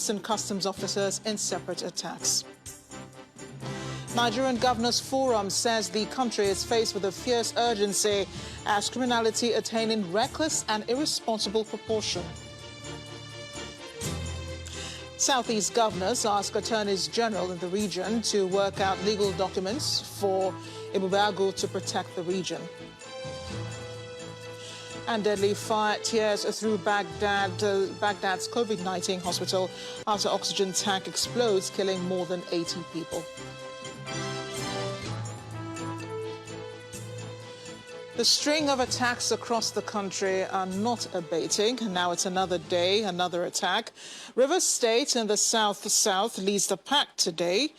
police and customs officers in separate attacks. Nigerian Governors Forum says the country is faced with a fierce urgency as criminality attaining reckless and irresponsible proportion. Southeast governors ask attorneys general in the region to work out legal documents for Ibubago to protect the region. And deadly fire tears through Baghdad's COVID-19 hospital after oxygen tank explodes, killing more than 80 people. The string of attacks across the country are not abating. Now it's another day, another attack. Rivers State in the south leads the pack today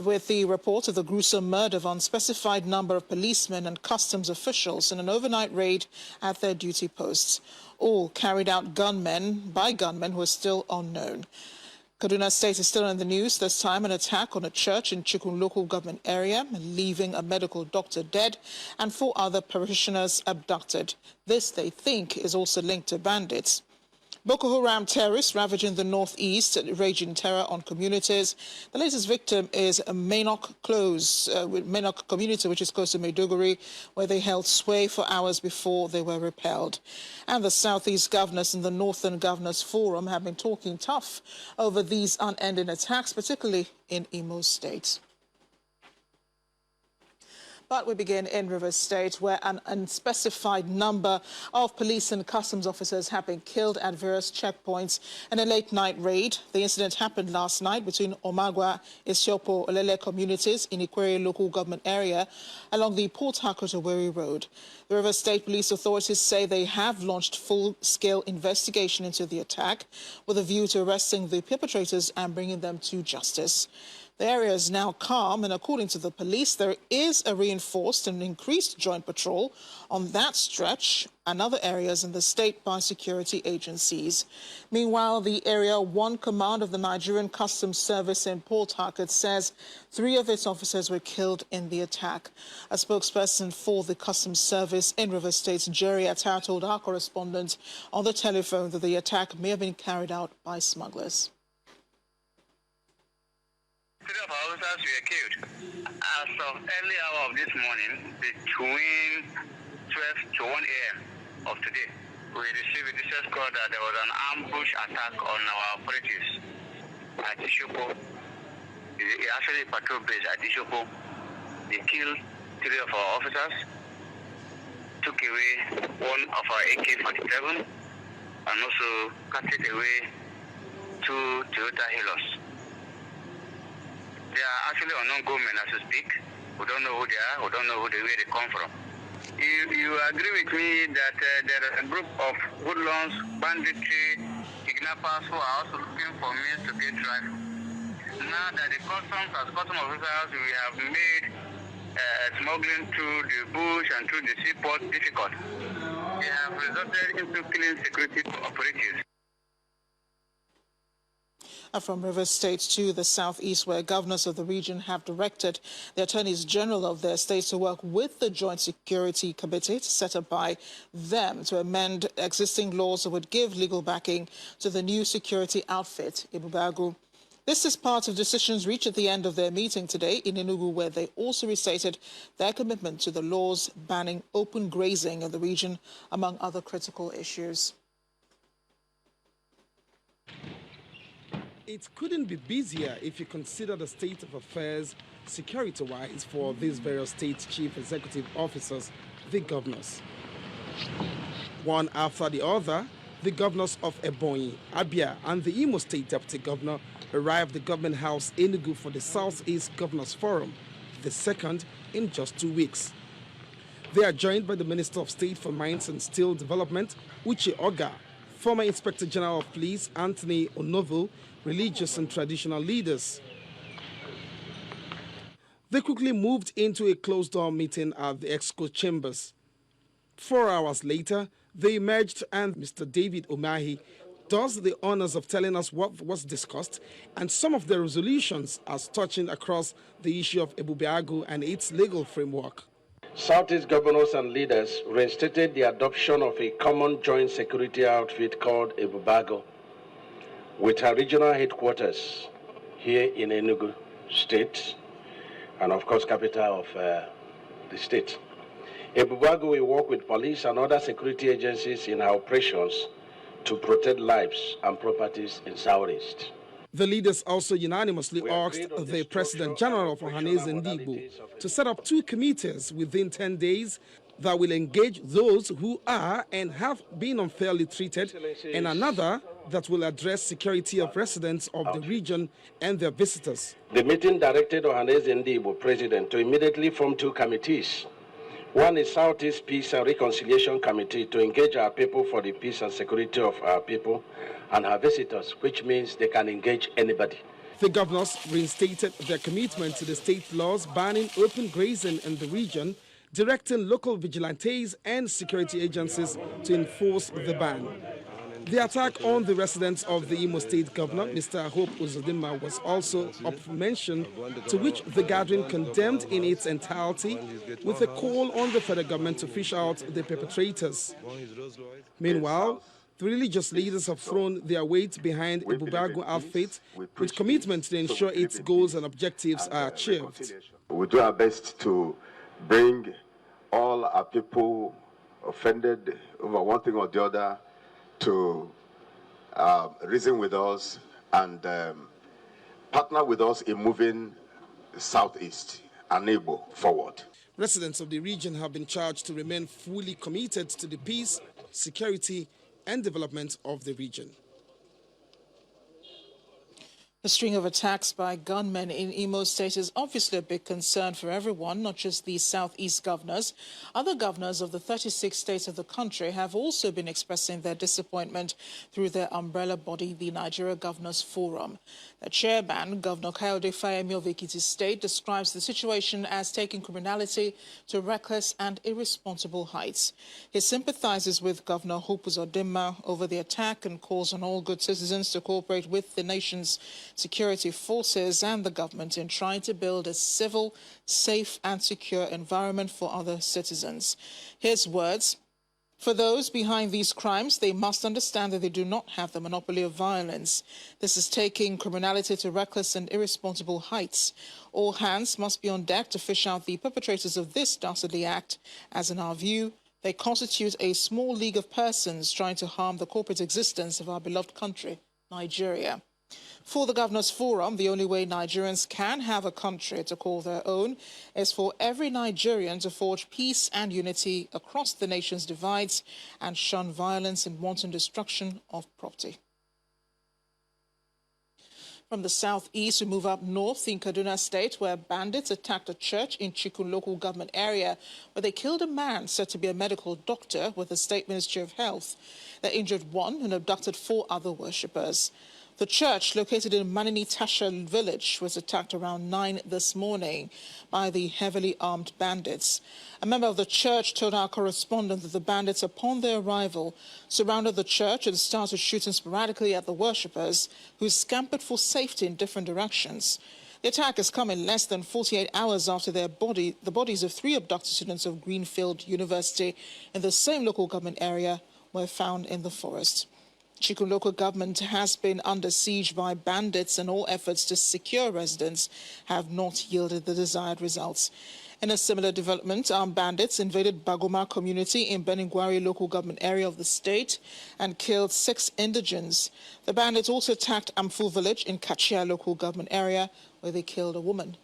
with the report of the gruesome murder of an unspecified number of policemen and customs officials in an overnight raid at their duty posts, all carried out by gunmen who are still unknown. Kaduna State is still in the news, this time an attack on a church in Chikun local government area, leaving a medical doctor dead and 4 other parishioners abducted. This, they think, is also linked to bandits. Boko Haram terrorists ravaging the northeast, raging terror on communities. The latest victim is Mainok community, which is close to Maiduguri, where they held sway for hours before they were repelled. And the Southeast governors and the Northern Governors Forum have been talking tough over these unending attacks, particularly in Imo State. But we begin in Rivers State, where an unspecified number of police and customs officers have been killed at various checkpoints in a late-night raid. The incident happened last night between Omagwa, Isiopo, Olele communities in Ikwere local government area along the Port Harcourt-Owerri Road. The Rivers State Police authorities say they have launched full-scale investigation into the attack with a view to arresting the perpetrators and bringing them to justice. The area is now calm, and according to the police, there is a reinforced and increased joint patrol on that stretch and other areas in the state by security agencies. Meanwhile, the Area 1 Command of the Nigerian Customs Service in Port Harcourt says 3 of its officers were killed in the attack. A spokesperson for the Customs Service in Rivers State, Jerry Attar, told our correspondent on the telephone that the attack may have been carried out by smugglers. 3 of our officers were killed. As of early hour of this morning, between 12 to 1 a.m. of today, we received a distress call that there was an ambush attack on our operatives at Ishopo. Actually, patrol base at Ishopo. They killed 3 of our officers, took away 1 of our AK-47, and also carted away 2 Toyota Hilux. They are actually unknown gunmen as we speak. We don't know who they are. We don't know where they come from. You agree with me that there are a group of hoodlums, banditry, kidnappers who are also looking for means to get rifle. Now that the customs officers, we have made smuggling through the bush and through the seaport difficult. They have resulted into killing security operatives. From Rivers State to the southeast, where governors of the region have directed the attorneys general of their states to work with the Joint Security Committee set up by them to amend existing laws that would give legal backing to the new security outfit, Ibubago. This is part of decisions reached at the end of their meeting today in Enugu, where they also restated their commitment to the laws banning open grazing in the region, among other critical issues. It couldn't be busier if you consider the state of affairs security-wise for these various state chief executive officers, the governors. One after the other, the governors of Ebonyi, Abia, and the Imo State Deputy Governor arrived at the Government House Enugu for the Southeast Governors Forum, the second in just 2 weeks. They are joined by the Minister of State for Mines and Steel Development, Uche Oga, former Inspector General of Police Anthony Onovo, religious and traditional leaders. They quickly moved into a closed-door meeting at the Exco Chambers. 4 hours later, they emerged and Mr. David Umahi does the honors of telling us what was discussed and some of the resolutions as touching across the issue of Ibubago and its legal framework. Southeast governors and leaders reinstated the adoption of a common joint security outfit called Ibubago. with our regional headquarters here in Enugu State, and of course, capital of the state. In Bubagu, we work with police and other security agencies in our operations to protect lives and properties in Southeast. The leaders also unanimously asked the President General of Ohanaeze Ndigbo to set up 2 committees within 10 days that will engage those who are and have been unfairly treated, and another that will address security of residents of the region and their visitors. The meeting directed Ohanaeze Ndigbo, President, to immediately form 2 committees. One is Southeast Peace and Reconciliation Committee to engage our people for the peace and security of our people and our visitors, which means they can engage anybody. The governors reinstated their commitment to the state laws banning open grazing in the region, directing local vigilantes and security agencies to enforce the ban. The attack on the residence of the Imo State Governor, Mr. Uzodima, was also mentioned, to which the gathering condemned in its entirety, with a call on the federal government to fish out the perpetrators. Meanwhile, the religious leaders have thrown their weight behind the Bubagu outfit with commitment to ensure its goals and objectives are achieved. We do our best to bring all our people offended over one thing or the other to reason with us and partner with us in moving Southeast and Igbo forward. Residents of the region have been charged to remain fully committed to the peace, security, and development of the region. The string of attacks by gunmen in Imo State is obviously a big concern for everyone, not just the Southeast governors. Other governors of the 36 states of the country have also been expressing their disappointment through their umbrella body, the Nigeria Governors Forum. The chairman, Governor Kayode Fayemi of Ekiti State, describes the situation as taking criminality to reckless and irresponsible heights. He sympathizes with Governor Uzodima over the attack and calls on all good citizens to cooperate with the nation's security forces and the government in trying to build a civil, safe and secure environment for other citizens. His words: "For those behind these crimes, they must understand that they do not have the monopoly of violence. This is taking criminality to reckless and irresponsible heights. All hands must be on deck to fish out the perpetrators of this dastardly act, as in our view, they constitute a small league of persons trying to harm the corporate existence of our beloved country, Nigeria." For the Governors Forum, the only way Nigerians can have a country to call their own is for every Nigerian to forge peace and unity across the nation's divides and shun violence and wanton destruction of property. From the southeast, we move up north in Kaduna State, where bandits attacked a church in Chikun local government area, where they killed a man said to be a medical doctor with the state Ministry of Health. They injured 1 and abducted 4 other worshippers. The church, located in Manini Tasha village, was attacked around 9 this morning by the heavily armed bandits. A member of the church told our correspondent that the bandits, upon their arrival, surrounded the church and started shooting sporadically at the worshippers, who scampered for safety in different directions. The attack has come in less than 48 hours after the bodies of 3 abducted students of Greenfield University in the same local government area were found in the forest. Chikun local government has been under siege by bandits, and all efforts to secure residents have not yielded the desired results. In a similar development, armed bandits invaded Bagoma community in Beningwari local government area of the state and killed 6 indigents. The bandits also attacked Amfu village in Kachia local government area, where they killed a woman.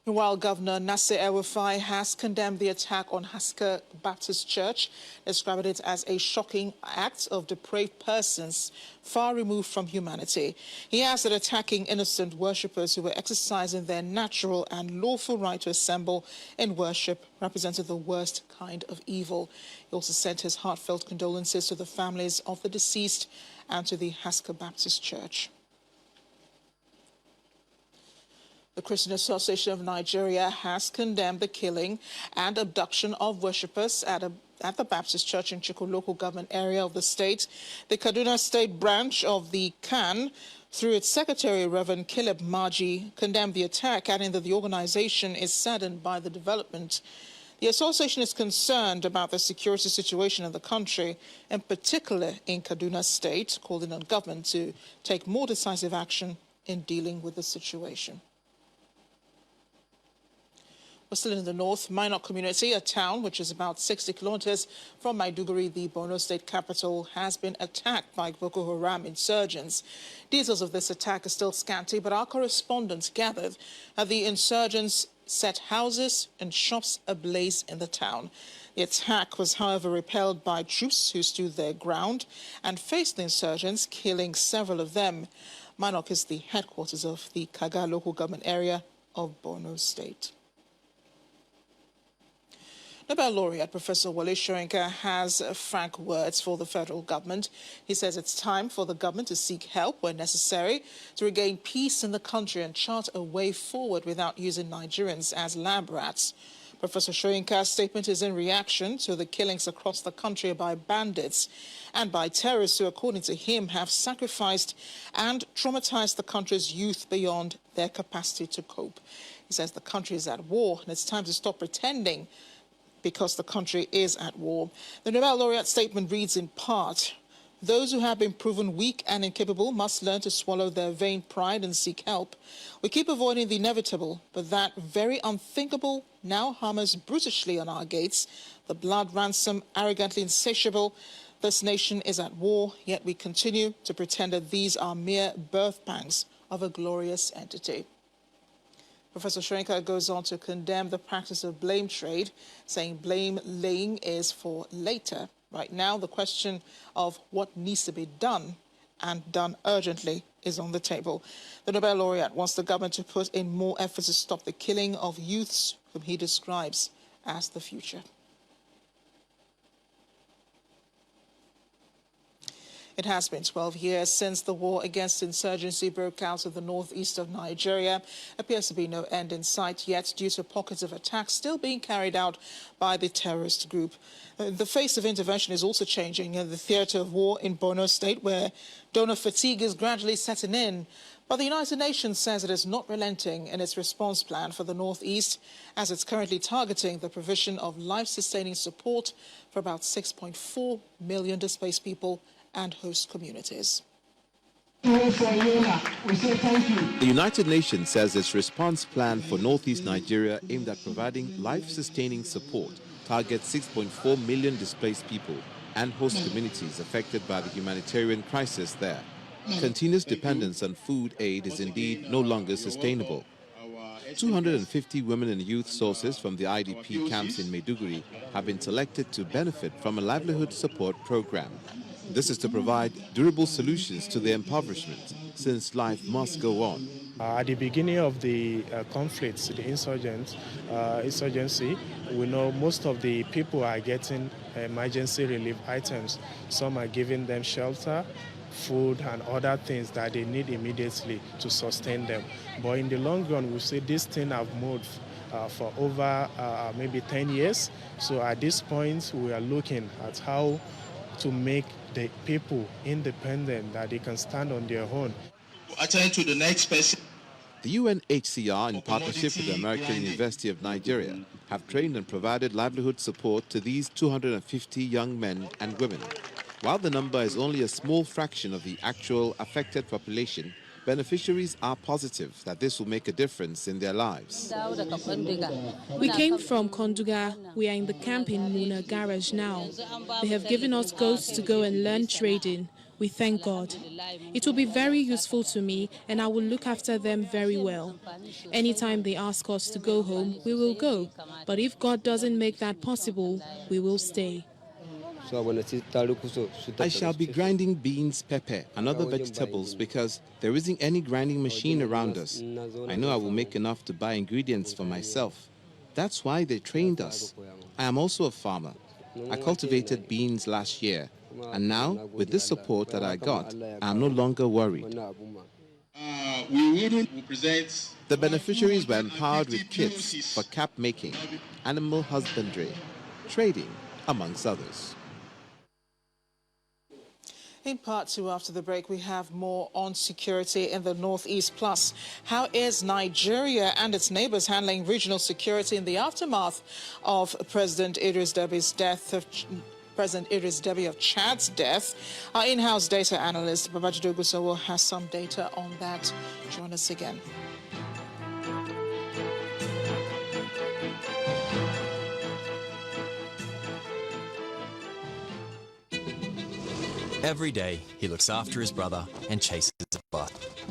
While Governor Nasir El-Rufai has condemned the attack on Haska Baptist Church, describing it as a shocking act of depraved persons far removed from humanity. He adds that attacking innocent worshippers who were exercising their natural and lawful right to assemble in worship represented the worst kind of evil. He also sent his heartfelt condolences to the families of the deceased and to the Haska Baptist Church. The Christian Association of Nigeria has condemned the killing and abduction of worshippers at the Baptist Church in Chikun local government area of the state. The Kaduna State branch of the CAN, through its secretary, Reverend Caleb Maji, condemned the attack, adding that the organization is saddened by the development. The association is concerned about the security situation in the country, in particular in Kaduna State, calling on government to take more decisive action in dealing with the situation. We're still in the north. Minot community, a town which is about 60 kilometers from Maiduguri, the Borno state capital, has been attacked by Boko Haram insurgents. Details of this attack are still scanty, but our correspondents gathered that the insurgents set houses and shops ablaze in the town. The attack was, however, repelled by troops who stood their ground and faced the insurgents, killing several of them. Minot is the headquarters of the Kaga local government area of Borno state. Nobel laureate Professor Wole Soyinka has frank words for the federal government. He says it's time for the government to seek help where necessary to regain peace in the country and chart a way forward without using Nigerians as lab rats. Professor Soyinka's statement is in reaction to the killings across the country by bandits and by terrorists who, according to him, have sacrificed and traumatized the country's youth beyond their capacity to cope. He says the country is at war and it's time to stop pretending because the country is at war. The Nobel laureate statement reads in part, "Those who have been proven weak and incapable must learn to swallow their vain pride and seek help. We keep avoiding the inevitable, but that very unthinkable now hammers brutishly on our gates. The blood ransom, arrogantly insatiable. This nation is at war, yet we continue to pretend that these are mere birth pangs of a glorious entity." Professor Soyinka goes on to condemn the practice of blame trade, saying blame laying is for later. Right now, the question of what needs to be done, and done urgently, is on the table. The Nobel laureate wants the government to put in more efforts to stop the killing of youths whom he describes as the future. It has been 12 years since the war against insurgency broke out in the northeast of Nigeria. Appears to be no end in sight yet due to pockets of attacks still being carried out by the terrorist group. The face of intervention is also changing in the theater of war in Borno State, where donor fatigue is gradually setting in. But the United Nations says it is not relenting in its response plan for the northeast, as it's currently targeting the provision of life-sustaining support for about 6.4 million displaced people and host communities. The United Nations says its response plan for northeast Nigeria aimed at providing life-sustaining support targets 6.4 million displaced people and host communities affected by the humanitarian crisis there. Continuous dependence on food aid is indeed no longer sustainable. 250 women and youth sources from the IDP camps in Maiduguri have been selected to benefit from a livelihood support program. This is to provide durable solutions to their impoverishment, since life must go on. At the beginning of the conflicts, the insurgency, we know most of the people are getting emergency relief items. Some are giving them shelter, food, and other things that they need immediately to sustain them. But in the long run, we see this thing have moved for over maybe 10 years. So at this point, we are looking at how to make the people independent, that they can stand on their own. Attend to the next person. The UNHCR, in partnership with the American University of Nigeria, have trained and provided livelihood support to these 250 young men and women. While the number is only a small fraction of the actual affected population, beneficiaries are positive that this will make a difference in their lives. We came from Konduga. We are in the camp in Muna Garage now. They have given us goats to go and learn trading. We thank God. It will be very useful to me, and I will look after them very well. Anytime they ask us to go home, we will go. But if God doesn't make that possible, we will stay. I shall be grinding beans, pepper, and other vegetables because there isn't any grinding machine around us. I know I will make enough to buy ingredients for myself. That's why they trained us. I am also a farmer. I cultivated beans last year, and now, with this support that I got, I am no longer worried. The beneficiaries were empowered with kits for cap making, animal husbandry, trading, amongst others. In part two, after the break, we have more on security in the Northeast. Plus, how is Nigeria and its neighbors handling regional security in the aftermath of President Idris Deby's death, President Idris Deby of Chad's death? Our in-house data analyst, Babajide Ogusowo, has some data on that. Join us again. Every day, he looks after his brother and chases a bus.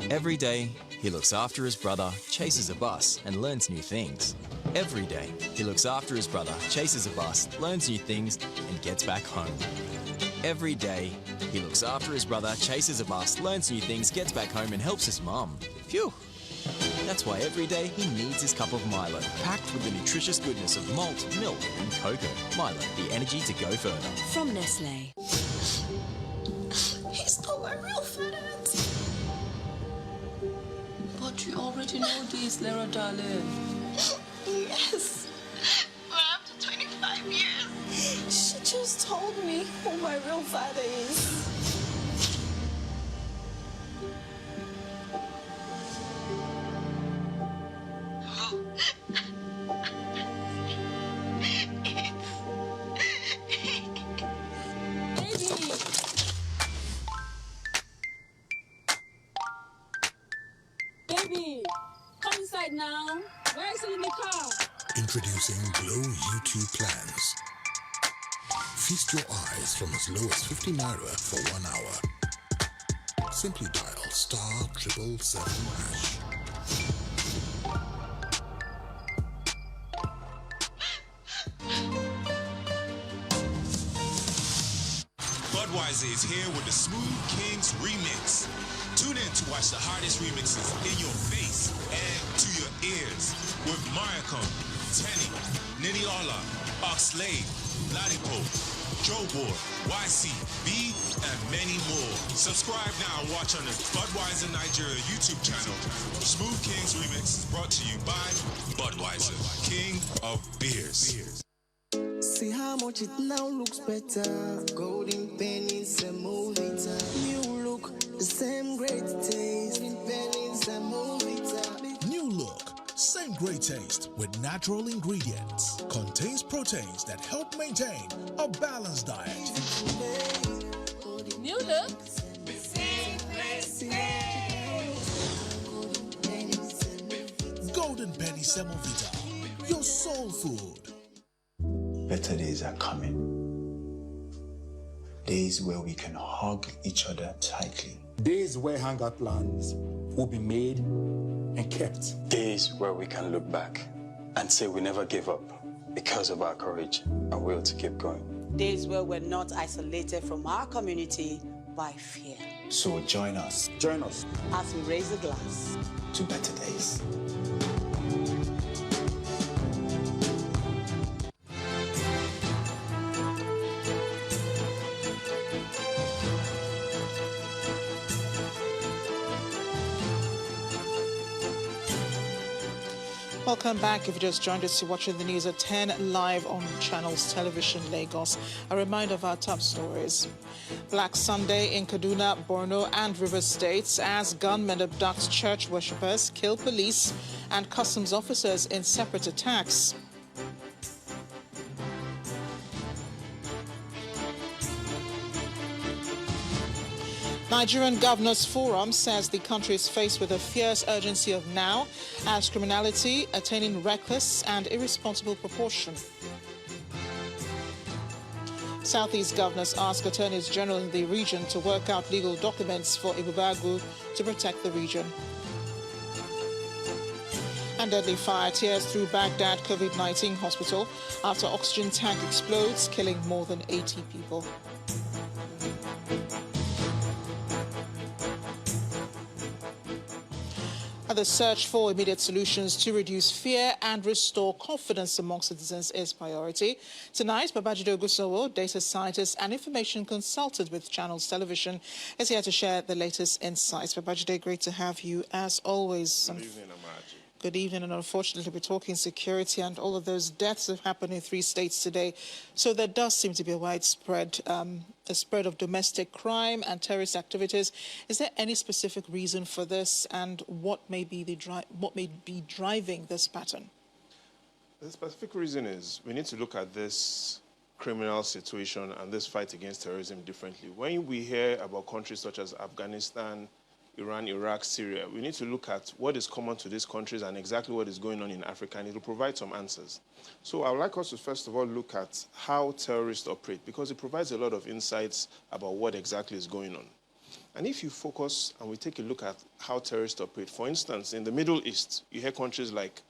Every day, he looks after his brother, chases a bus, and learns new things. Every day, he looks after his brother, chases a bus, learns new things, and gets back home. Every day, he looks after his brother, chases a bus, learns new things, gets back home, and helps his mum. Phew! That's why every day he needs his cup of Milo, packed with the nutritious goodness of malt, milk, and cocoa. Milo, the energy to go further. From Nestle. He's not my real father. But you already know this, Lera darling. Yes. But after 25 years, She just told me who my real father is. Baby, come inside now. Where is it in the car? Introducing Glow U2 plans. Feast your eyes from as low as 50 naira for 1 hour. Simply dial *777#. Budweiser is here with the Smooth Kings remix. Tune in to watch the hottest remixes in your face and to your ears with Mariacom, Tenny, Nitty Ola, Oxlade, Ladipo, Joe Boy, YC, B, and many more. Subscribe now and watch on the Budweiser Nigeria YouTube channel. Smooth Kings remix is brought to you by Budweiser, King of Beers. See how much it now looks better. Golden pennies and movita. New look, the same great taste. Golden pennies and movita. New look, same great taste with natural ingredients. Contains proteins that help maintain a balanced diet. New look? Golden Penny Semovita, your soul food. Better days are coming. Days where we can hug each other tightly. Days where hunger plans will be made and kept. Days where we can look back and say we never gave up because of our courage and will to keep going. Days where we're not isolated from our community by fear. So join us. Join us as we raise a glass to better days. Welcome back. If you just joined us, you're watching the news at 10 live on Channels Television Lagos. A reminder of our top stories. Black Sunday in Kaduna, Borno and Rivers states as gunmen abduct church worshippers, kill police and customs officers in separate attacks. Nigerian Governors Forum says the country is faced with a fierce urgency of now as criminality attaining reckless and irresponsible proportion. Southeast governors ask attorneys general in the region to work out legal documents for Ibubagu to protect the region. And deadly fire tears through Baghdad COVID-19 hospital after oxygen tank explodes, killing more than 80 people. The search for immediate solutions to reduce fear and restore confidence among citizens is priority. Tonight, Babajide Ogusowo, data scientist and information consultant with Channels Television, is here to share the latest insights. Babajide, great to have you as always. Good evening, Amaji. Good evening, and unfortunately we're talking security, and all of those deaths have happened in 3 states today. So there does seem to be a widespread spread of domestic crime and terrorist activities. Is there any specific reason for this, and what may be driving this pattern? The specific reason is we need to look at this criminal situation and this fight against terrorism differently. When we hear about countries such as Afghanistan, Iran, Iraq, Syria, we need to look at what is common to these countries and exactly what is going on in Africa, and it will provide some answers. So I would like us to first of all look at how terrorists operate, because it provides a lot of insights about what exactly is going on. And if you focus and we take a look at how terrorists operate, for instance, in the Middle East, you hear countries like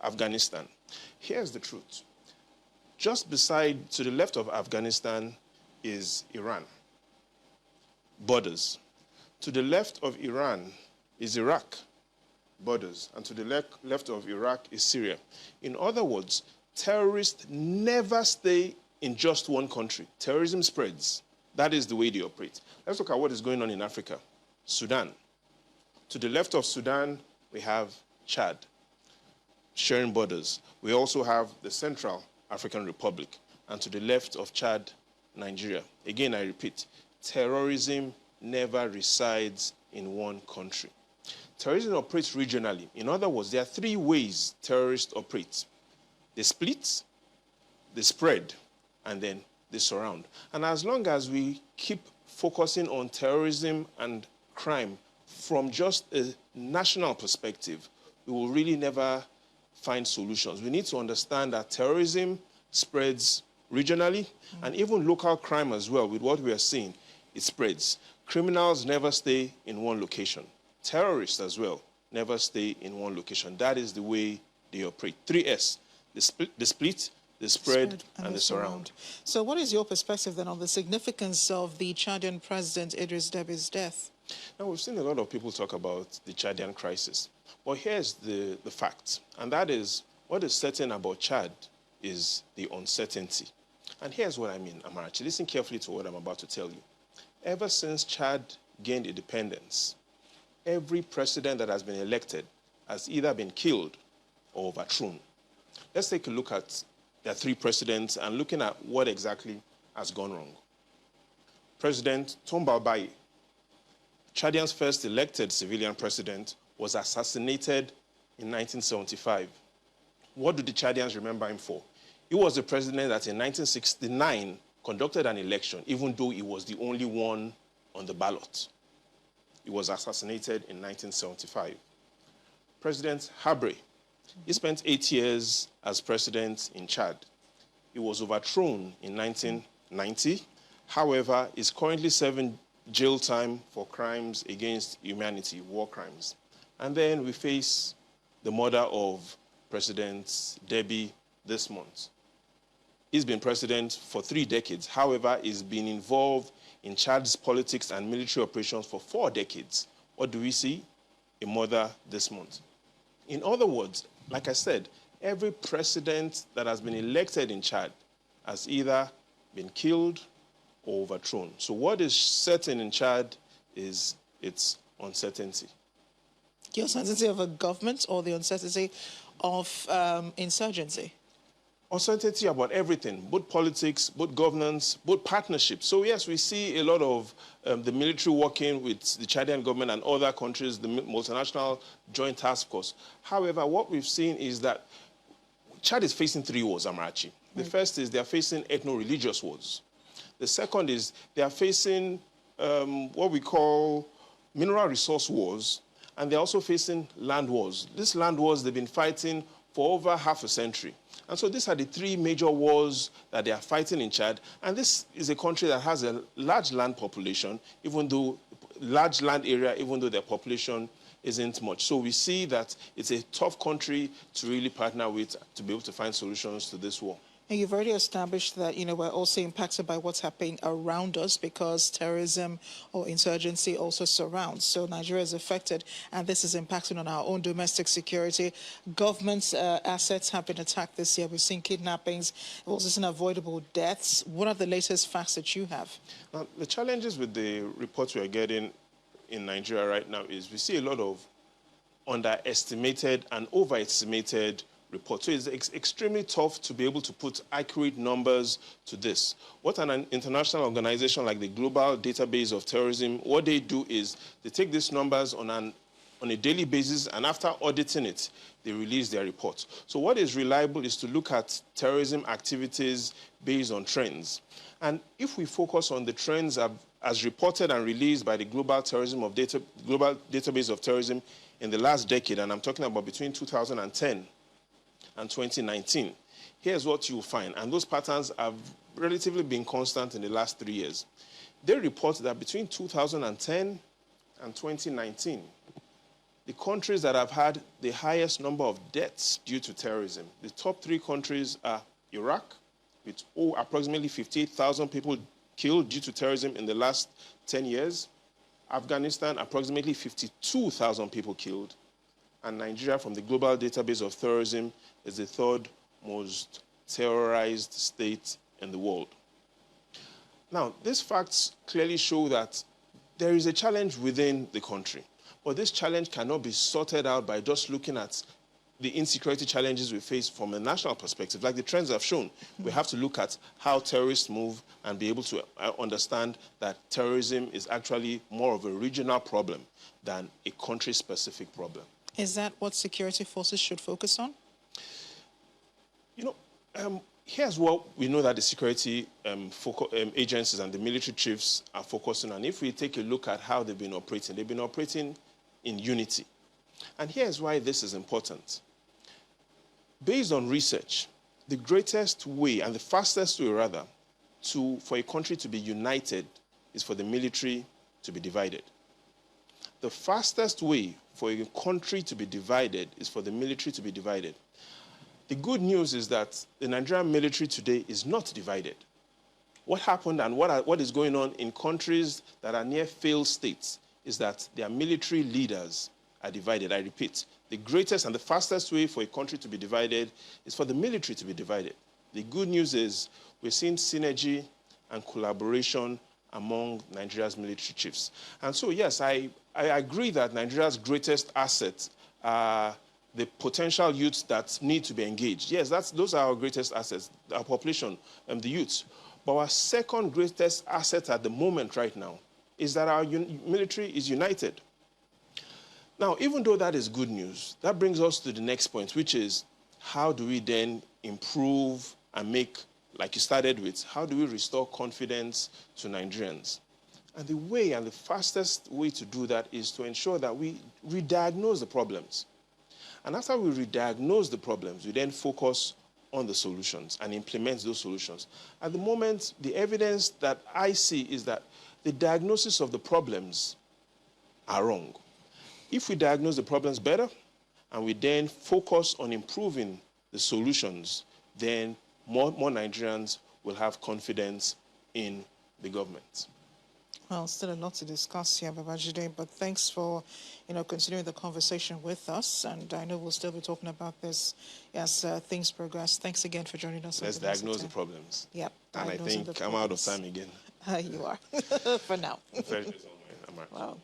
Afghanistan. Here's the truth. Just beside, to the left of Afghanistan is Iran. Borders. To the left of Iran is Iraq, borders, and to the left of Iraq is Syria. In other words, terrorists never stay in just one country. Terrorism spreads. That is the way they operate. Let's look at what is going on in Africa. Sudan. To the left of Sudan, we have Chad, sharing borders. We also have the Central African Republic, and to the left of Chad, Nigeria. Again, I repeat, terrorism never resides in one country. Terrorism operates regionally. In other words, there are 3 ways terrorists operate. They split, they spread, and then they surround. And as long as we keep focusing on terrorism and crime from just a national perspective, we will really never find solutions. We need to understand that terrorism spreads regionally, and even local crime as well. With what we are seeing, it spreads. Criminals never stay in one location. Terrorists as well never stay in one location. That is the way they operate. 3S, the split, the spread, and the surround. So what is your perspective then on the significance of the Chadian president Idris Deby's death? Now, we've seen a lot of people talk about the Chadian crisis. But here's the fact, and that is what is certain about Chad is the uncertainty. And here's what I mean, Amarachi. Listen carefully to what I'm about to tell you. Ever since Chad gained independence, every president that has been elected has either been killed or overthrown. Let's take a look at the 3 presidents and looking at what exactly has gone wrong. President Tomba Baye, Chadian's first elected civilian president, was assassinated in 1975. What do the Chadians remember him for? He was the president that in 1969 conducted an election, even though he was the only one on the ballot. He was assassinated in 1975. President Habre, he spent 8 years as president in Chad. He was overthrown in 1990. However, is currently serving jail time for crimes against humanity, war crimes. And then we face the murder of President Deby this month. He's been president for 3 decades. However, he's been involved in Chad's politics and military operations for 4 decades. What do we see? A murder this month. In other words, like I said, every president that has been elected in Chad has either been killed or overthrown. So what is certain in Chad is its uncertainty. The uncertainty of a government or the uncertainty of insurgency? Uncertainty about everything, both politics, both governance, both partnerships. So yes, we see a lot of the military working with the Chadian government and other countries, the multinational joint task force. However, what we've seen is that Chad is facing 3 wars, Amarachi. The first is they are facing ethno-religious wars. The second is they are facing what we call mineral resource wars, and they're also facing land wars. These land wars, they've been fighting for over half a century. And so these are the 3 major wars that they are fighting in Chad. And this is a country that has a large land population, even though large land area, even though their population isn't much. So we see that it's a tough country to really partner with to be able to find solutions to this war. And you've already established that, we're also impacted by what's happening around us because terrorism or insurgency also surrounds. So Nigeria is affected, and this is impacting on our own domestic security. Government assets have been attacked this year. We've seen kidnappings. We've also seen avoidable deaths. What are the latest facts that you have? Now, the challenges with the reports we are getting in Nigeria right now is we see a lot of underestimated and overestimated report. So it's extremely tough to be able to put accurate numbers to this. What an international organization like the Global Database of Terrorism, what they do is they take these numbers on a daily basis, and after auditing it, they release their report. So what is reliable is to look at terrorism activities based on trends. And if we focus on the trends as reported and released by the Global Database of Terrorism in the last decade, and I'm talking about between 2010 and 2019, here's what you'll find. And those patterns have relatively been constant in the last 3 years. They report that between 2010 and 2019, the countries that have had the highest number of deaths due to terrorism, the top 3 countries are Iraq, with approximately 58,000 people killed due to terrorism in the last 10 years, Afghanistan, approximately 52,000 people killed, and Nigeria, from the Global Database of Terrorism, is the 3rd most terrorized state in the world. Now, these facts clearly show that there is a challenge within the country, but this challenge cannot be sorted out by just looking at the insecurity challenges we face from a national perspective. Like the trends have shown, we have to look at how terrorists move and be able to understand that terrorism is actually more of a regional problem than a country-specific problem. Is that what security forces should focus on? You know, here's what we know that the security agencies and the military chiefs are focusing on. If we take a look at how they've been operating in unity. And here's why this is important. Based on research, the greatest way, and the fastest way rather, for a country to be united is for the military to be divided. The fastest way for a country to be divided is for the military to be divided. The good news is that the Nigerian military today is not divided. What happened and what is going on in countries that are near failed states is that their military leaders are divided. I repeat, the greatest and the fastest way for a country to be divided is for the military to be divided. The good news is we're seeing synergy and collaboration among Nigeria's military chiefs. And so, yes, I agree that Nigeria's greatest assets are the potential youths that need to be engaged. Yes, those are our greatest assets, our population and the youths. But our second greatest asset at the moment right now is that our military is united. Now, even though that is good news, that brings us to the next point, which is how do we then improve and make, like you started with, how do we restore confidence to Nigerians? And the way and the fastest way to do that is to ensure that we re-diagnose the problems. And after we re-diagnose the problems, we then focus on the solutions and implement those solutions. At the moment, the evidence that I see is that the diagnosis of the problems are wrong. If we diagnose the problems better and we then focus on improving the solutions, then more Nigerians will have confidence in the government. Well, still a lot to discuss here, Babajide, but thanks for, continuing the conversation with us. And I know we'll still be talking about this as things progress. Thanks again for joining us. Let's diagnose the problems. Yep. And I think I'm out of time again. You are, for now. Wow.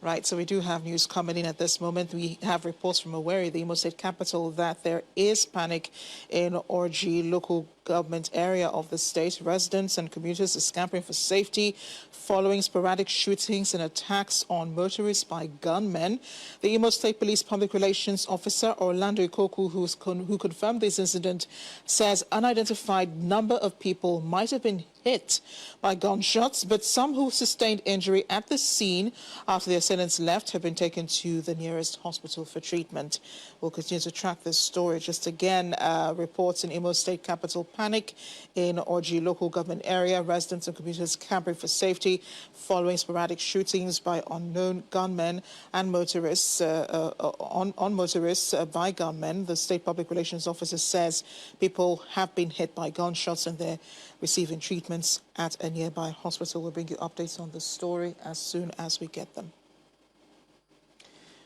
Right, so we do have news coming in at this moment. We have reports from Owerri, the Imo State capital, that there is panic in Orji local government area of the state. Residents and commuters are scampering for safety following sporadic shootings and attacks on motorists by gunmen. The Imo State Police Public Relations Officer Orlando Ikoku, who confirmed this incident, says unidentified number of people might have been hit by gunshots, but some who sustained injury at the scene after the assailants left have been taken to the nearest hospital for treatment. We'll continue to track this story. Just again, reports in Imo State capital, panic in Orji local government area. Residents and commuters camping for safety following sporadic shootings by unknown gunmen and motorists on motorists by gunmen. The State Public Relations Officer says people have been hit by gunshots and they're receiving treatments at a nearby hospital. We'll bring you updates on the story as soon as we get them.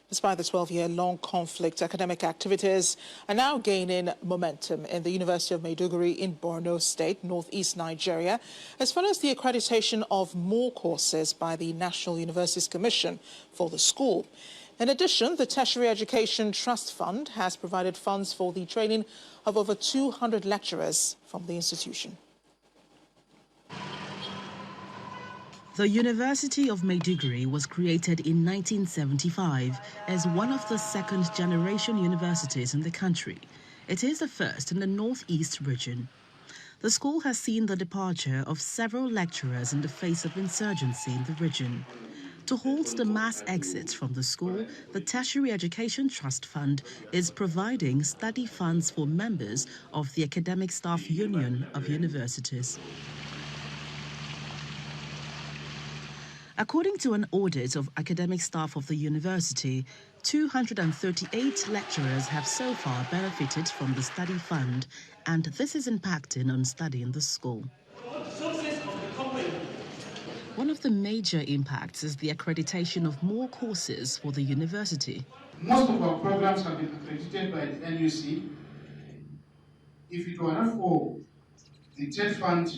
Despite the 12-year-long conflict, academic activities are now gaining momentum in the University of Maiduguri in Borno State, northeast Nigeria, as well as the accreditation of more courses by the National Universities Commission for the school. In addition, the Tertiary Education Trust Fund has provided funds for the training of over 200 lecturers from the institution. The University of Maiduguri was created in 1975 as one of the second-generation universities in the country. It is the first in the northeast region. The school has seen the departure of several lecturers in the face of insurgency in the region. To halt the mass exits from the school, the Tertiary Education Trust Fund is providing study funds for members of the Academic Staff Union of Universities. According to an audit of academic staff of the university, 238 lecturers have so far benefited from the study fund, and this is impacting on study in the school. One of the major impacts is the accreditation of more courses for the university. Most of our programs have been accredited by the NUC. If it were not for the TED fund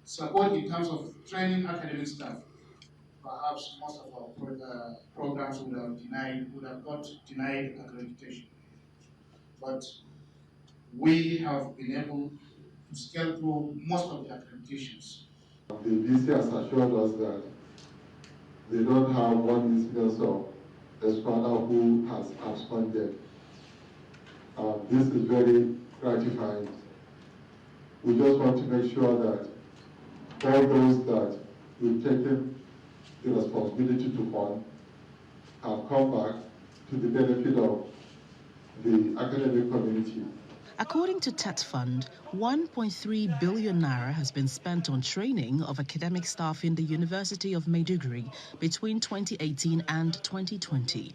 support in terms of training academic staff, perhaps most of our programs would have got denied accreditation. But we have been able to scale through most of the accreditations. The VC has assured us that they don't have one instance of a scholar who has absconded. This is very gratifying. We just want to make sure that all those that we've taken the responsibility to fund have come back to the benefit of the academic community. According to TET Fund, 1.3 billion naira has been spent on training of academic staff in the University of Maiduguri between 2018 and 2020.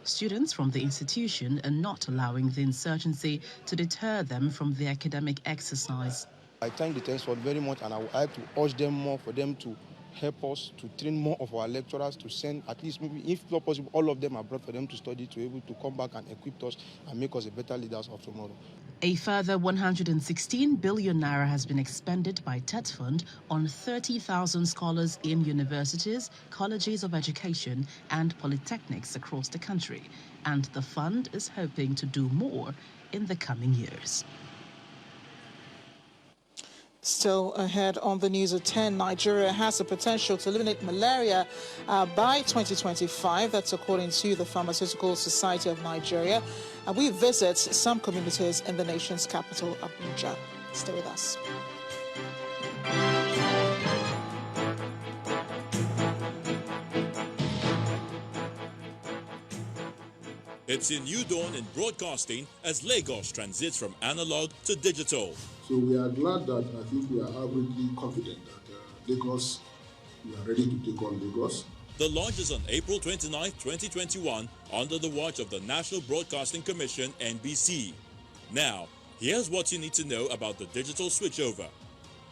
Students from the institution are not allowing the insurgency to deter them from the academic exercise. I thank the TET Fund very much, and I would like to urge them more for them to help us to train more of our lecturers, to send at least, maybe if not possible, all of them abroad for them to study, to be able to come back and equip us and make us a better leaders of tomorrow. A further 116 billion naira has been expended by TET Fund on 30,000 scholars in universities, colleges of education and polytechnics across the country, and the fund is hoping to do more in the coming years. Still ahead on the news at 10, Nigeria has the potential to eliminate malaria by 2025. That's according to the Pharmaceutical Society of Nigeria. And we visit some communities in the nation's capital, Abuja. Stay with us. It's a new dawn in broadcasting as Lagos transits from analog to digital. So we are glad that I think we are averagely confident that Lagos, we are ready to take on Lagos. The launch is on April 29, 2021, under the watch of the National Broadcasting Commission, NBC. Now, here's what you need to know about the digital switchover.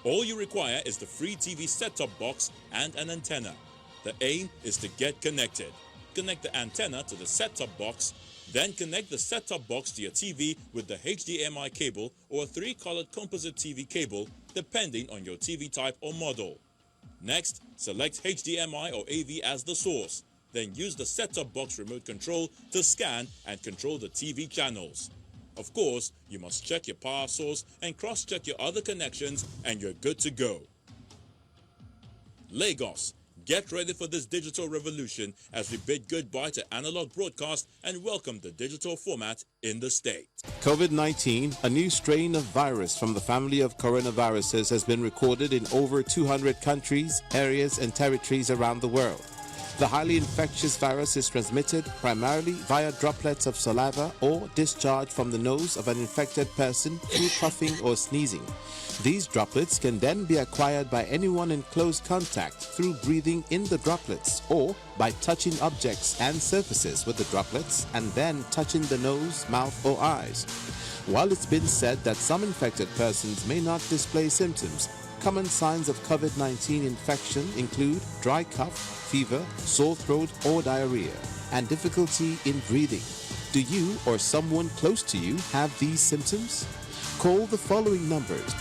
All you require is the free TV set-top box and an antenna. The aim is to get connected. Connect the antenna to the set-top box, then connect the set-top box to your TV with the HDMI cable or a 3-colored composite TV cable, depending on your TV type or model. Next, select HDMI or AV as the source. Then use the set-top box remote control to scan and control the TV channels. Of course, you must check your power source and cross-check your other connections, and you're good to go. Lagos, get ready for this digital revolution as we bid goodbye to analog broadcast and welcome the digital format in the state. COVID-19, a new strain of virus from the family of coronaviruses, has been recorded in over 200 countries, areas, and territories around the world. The highly infectious virus is transmitted primarily via droplets of saliva or discharge from the nose of an infected person through coughing or sneezing. These droplets can then be acquired by anyone in close contact through breathing in the droplets or by touching objects and surfaces with the droplets and then touching the nose, mouth, or eyes. While it's been said that some infected persons may not display symptoms, common signs of COVID-19 infection include dry cough, fever, sore throat or diarrhea, and difficulty in breathing. Do you or someone close to you have these symptoms? Call the following numbers.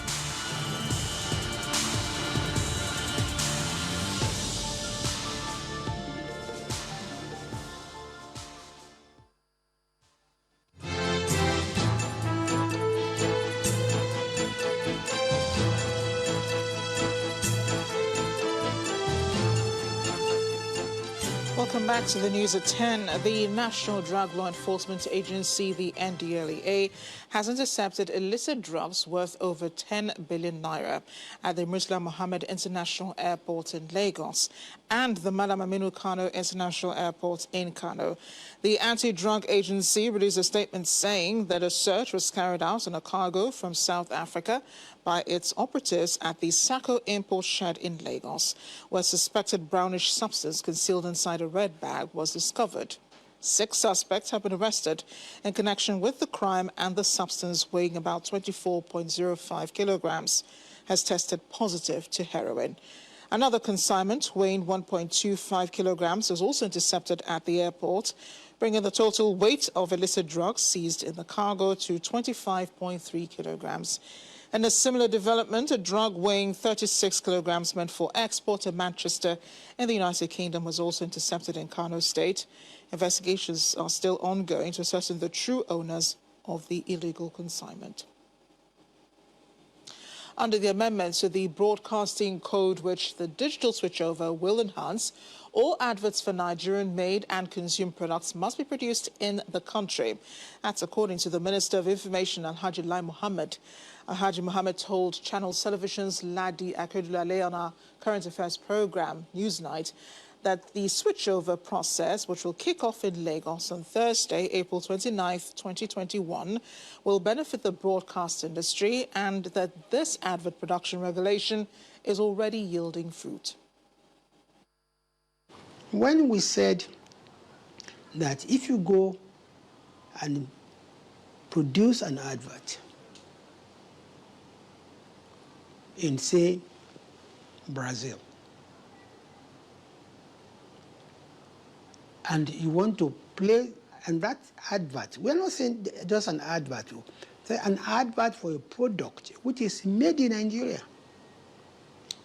Welcome back to the news at 10. The National Drug Law Enforcement Agency, the NDLEA, has intercepted illicit drugs worth over 10 billion naira at the Murtala Mohammed International Airport in Lagos and the Malam Aminu Kano International Airport in Kano. The anti-drug agency released a statement saying that a search was carried out on a cargo from South Africa by its operatives at the Sacco import shed in Lagos, where suspected brownish substance concealed inside a red bag was discovered. 6 suspects have been arrested in connection with the crime, and the substance, weighing about 24.05 kilograms, has tested positive to heroin. Another consignment weighing 1.25 kilograms was also intercepted at the airport, bringing the total weight of illicit drugs seized in the cargo to 25.3 kilograms. In a similar development, a drug weighing 36 kilograms meant for export to Manchester in the United Kingdom was also intercepted in Kano State. Investigations are still ongoing to ascertain the true owners of the illegal consignment. Under the amendments to the Broadcasting Code, which the digital switchover will enhance, all adverts for Nigerian-made and consumed products must be produced in the country. That's according to the Minister of Information, Alhaji Lai Mohammed. Alhaji Mohammed told Channel Television's Ladi Akedulale on our current affairs program, Newsnight, that the switchover process, which will kick off in Lagos on Thursday, April 29th, 2021, will benefit the broadcast industry, and that this advert production regulation is already yielding fruit. When we said that if you go and produce an advert in, say, Brazil, and you want to play, and that advert, we're not saying just an advert, say an advert for a product which is made in Nigeria,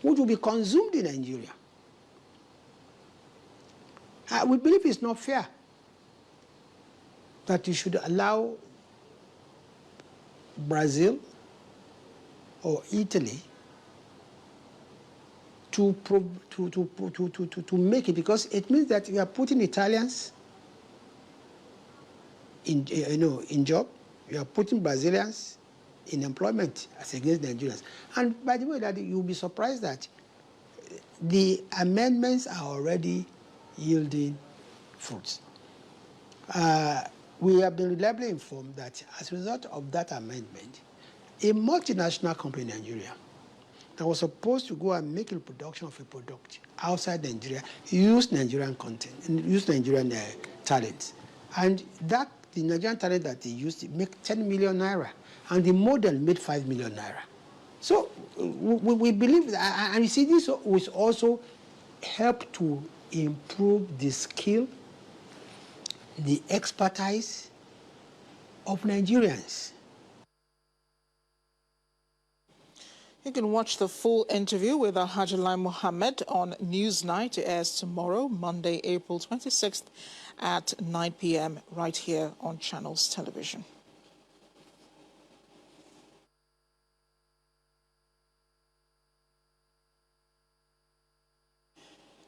which will be consumed in Nigeria. We believe it's not fair that you should allow Brazil or Italy to make it, because it means that you are putting Italians in job, you are putting Brazilians in employment as against Nigerians. And by the way, that you'll be surprised that the amendments are already yielding fruits. We have been reliably informed that as a result of that amendment, a multinational company in Nigeria that was supposed to go and make a production of a product outside Nigeria used Nigerian content and used Nigerian talents. And that the Nigerian talent that they used make 10 million naira, and the model made 5 million naira. So we believe that, and you see, this will also help to improve the skill, the expertise of Nigerians. You can watch the full interview with Alhaji Lai Mohammed on Newsnight. It airs tomorrow, Monday, April 26th at 9 p.m. right here on Channels Television.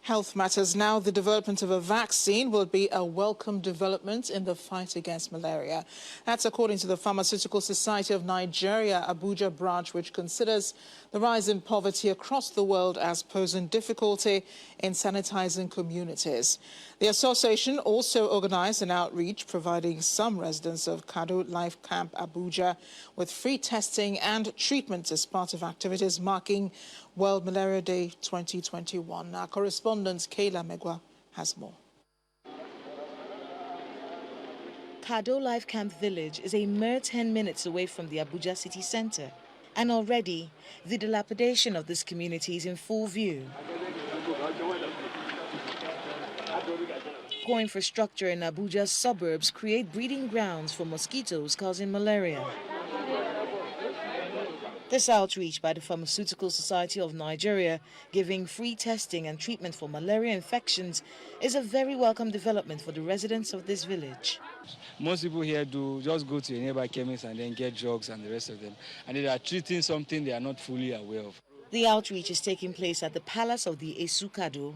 Health matters now. The development of a vaccine will be a welcome development in the fight against malaria. That's according to the Pharmaceutical Society of Nigeria Abuja branch, which considers the rise in poverty across the world as posing difficulty in sanitizing communities. The association also organized an outreach providing some residents of Kado Life Camp Abuja with free testing and treatment as part of activities marking World Malaria Day 2021. Our correspondent Kayla Megwa has more. Kado Life Camp Village is a mere 10 minutes away from the Abuja city center. And already, the dilapidation of this community is in full view. Poor infrastructure in Abuja's suburbs create breeding grounds for mosquitoes causing malaria. This outreach by the Pharmaceutical Society of Nigeria, giving free testing and treatment for malaria infections, is a very welcome development for the residents of this village. Most people here do just go to a nearby chemist and then get drugs and the rest of them. And they are treating something they are not fully aware of. The outreach is taking place at the Palace of the Esukado,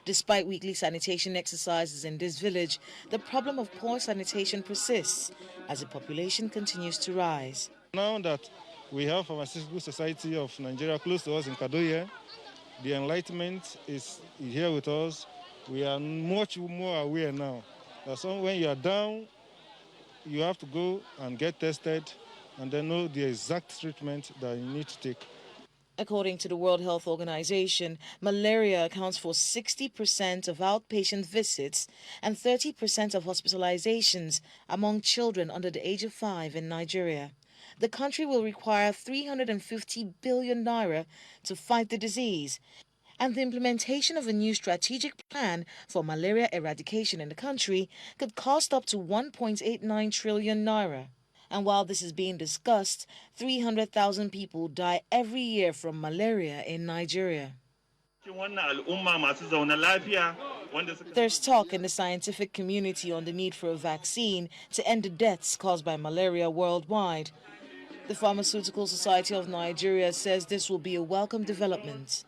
Despite weekly sanitation exercises in this village, the problem of poor sanitation persists as the population continues to rise. Now that we have Pharmaceutical Society of Nigeria close to us in Kadoye, the enlightenment is here with us. We are much more aware now that when you are down, you have to go and get tested and then know the exact treatment that you need to take. According to the World Health Organization, malaria accounts for 60% of outpatient visits and 30% of hospitalizations among children under the age of 5 in Nigeria. The country will require 350 billion naira to fight the disease, and the implementation of a new strategic plan for malaria eradication in the country could cost up to 1.89 trillion naira. And while this is being discussed, 300,000 people die every year from malaria in Nigeria. There's talk in the scientific community on the need for a vaccine to end the deaths caused by malaria worldwide. The Pharmaceutical Society of Nigeria says this will be a welcome development.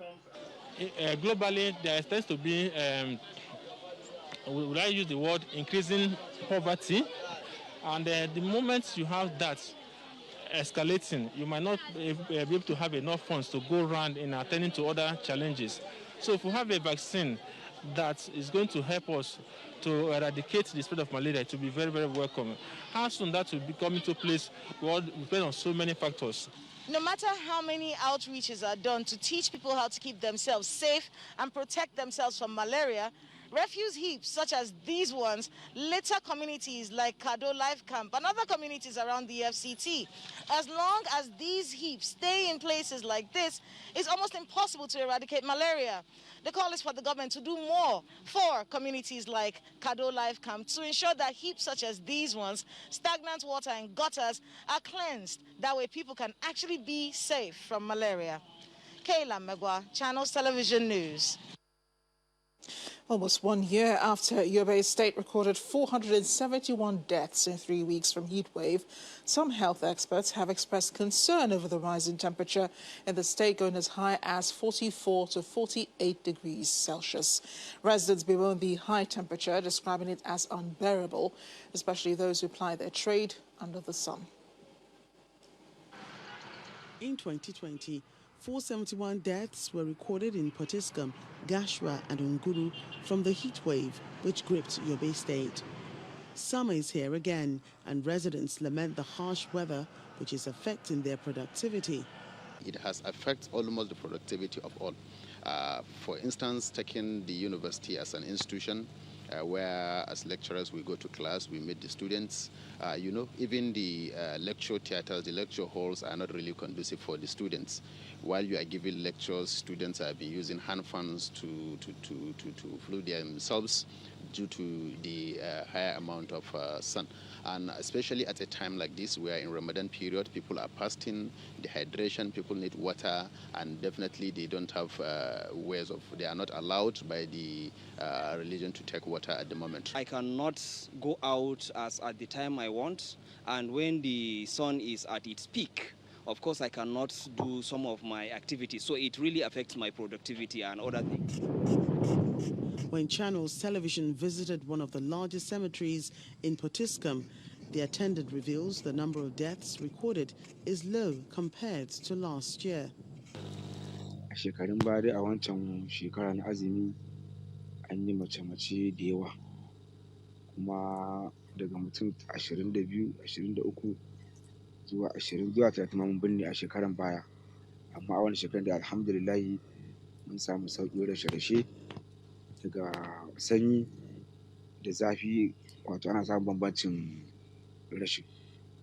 Globally, there tends to be, would I use the word, increasing poverty. And the moment you have that escalating, you might not be able to have enough funds to go around in attending to other challenges. So if we have a vaccine that is going to help us to eradicate the spread of malaria, it will be very, very welcome. How soon that will be coming to place will depend on so many factors. No matter how many outreaches are done to teach people how to keep themselves safe and protect themselves from malaria, refuse heaps such as these ones litter communities like Kado Life Camp and other communities around the FCT. As long as these heaps stay in places like this, it's almost impossible to eradicate malaria. The call is for the government to do more for communities like Kado Life Camp to ensure that heaps such as these ones, stagnant water and gutters, are cleansed. That way people can actually be safe from malaria. Kayla Megwa, Channels Television News. Almost 1 year after Yobe State recorded 471 deaths in 3 weeks from heat wave, some health experts have expressed concern over the rise in temperature in the state going as high as 44 to 48 degrees Celsius. Residents bemoan the high temperature, describing it as unbearable, especially those who ply their trade under the sun. In 2020, 471 deaths were recorded in Potiskum, Gashua and Unguru from the heat wave which gripped Yobe State. Summer is here again, and residents lament the harsh weather which is affecting their productivity. It has affected almost the productivity of all. For instance, taking the university as an institution, where as lecturers we go to class, we meet the students. Even the lecture theaters, the lecture halls are not really conducive for the students. While you are giving lectures, students have been using hand fans to fluid themselves due to the higher amount of sun. And especially at a time like this, we are in Ramadan period, people are fasting, dehydration, people need water, and definitely they don't have ways of, they are not allowed by the religion to take water at the moment. I cannot go out as at the time I want, and when the sun is at its peak, of course I cannot do some of my activities, so it really affects my productivity and other things. When Channels Television visited one of the largest cemeteries in Potiskum, the attendant reveals the number of deaths recorded is low compared to last year. A shekarun baya a wancan shekara na azumi an yi mace-mace da yawa, kuma daga mutum 22, 23 zuwa 20 zuwa 30 mun binne a shekaran baya, amma a wannan shekaran da alhamdulillah mun samu sauƙin rashe-rashe daga sanyi da zafi, wato ana samun bambancin rashin.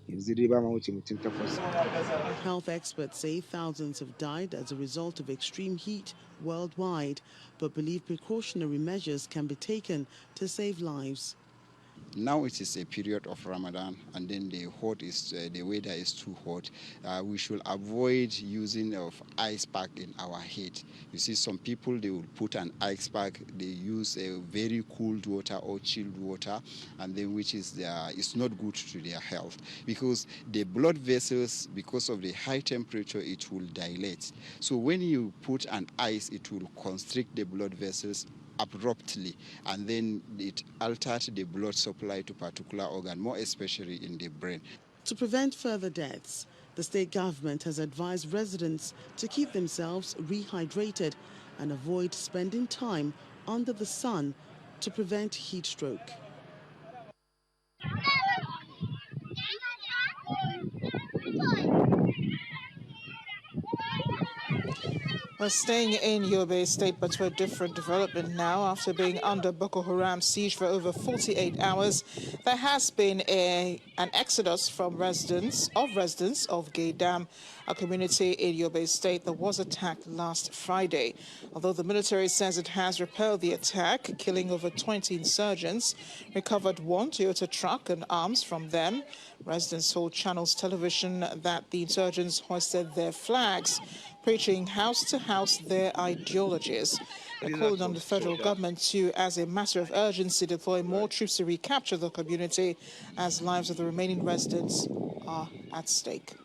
Yanzu dai ba ma wuce mutum 8. Health experts say thousands have died as a result of extreme heat worldwide, but believe precautionary measures can be taken to save lives. Now it is a period of Ramadan, and then the weather is too hot. We should avoid using of ice pack in our head. You see, some people, they will put an ice pack, they use a very cooled water or chilled water, and then which is it's not good to their health, because the blood vessels, because of the high temperature, it will dilate. So when you put an ice, it will constrict the blood vessels, abruptly, and then it altered the blood supply to particular organ, more especially in the brain. To prevent further deaths, the state government has advised residents to keep themselves rehydrated and avoid spending time under the sun to prevent heat stroke. We're staying in Yobe State, but to a different development now. After being under Boko Haram siege for over 48 hours, there has been an exodus from residents of Gaydam, a community in Yobe State that was attacked last Friday. Although the military says it has repelled the attack, killing over 20 insurgents, recovered one Toyota truck and arms from them. Residents told Channels Television that the insurgents hoisted their flags, preaching house to house their ideologies. They're calling on the federal government to, as a matter of urgency, deploy more troops to recapture the community as lives of the remaining residents are at stake.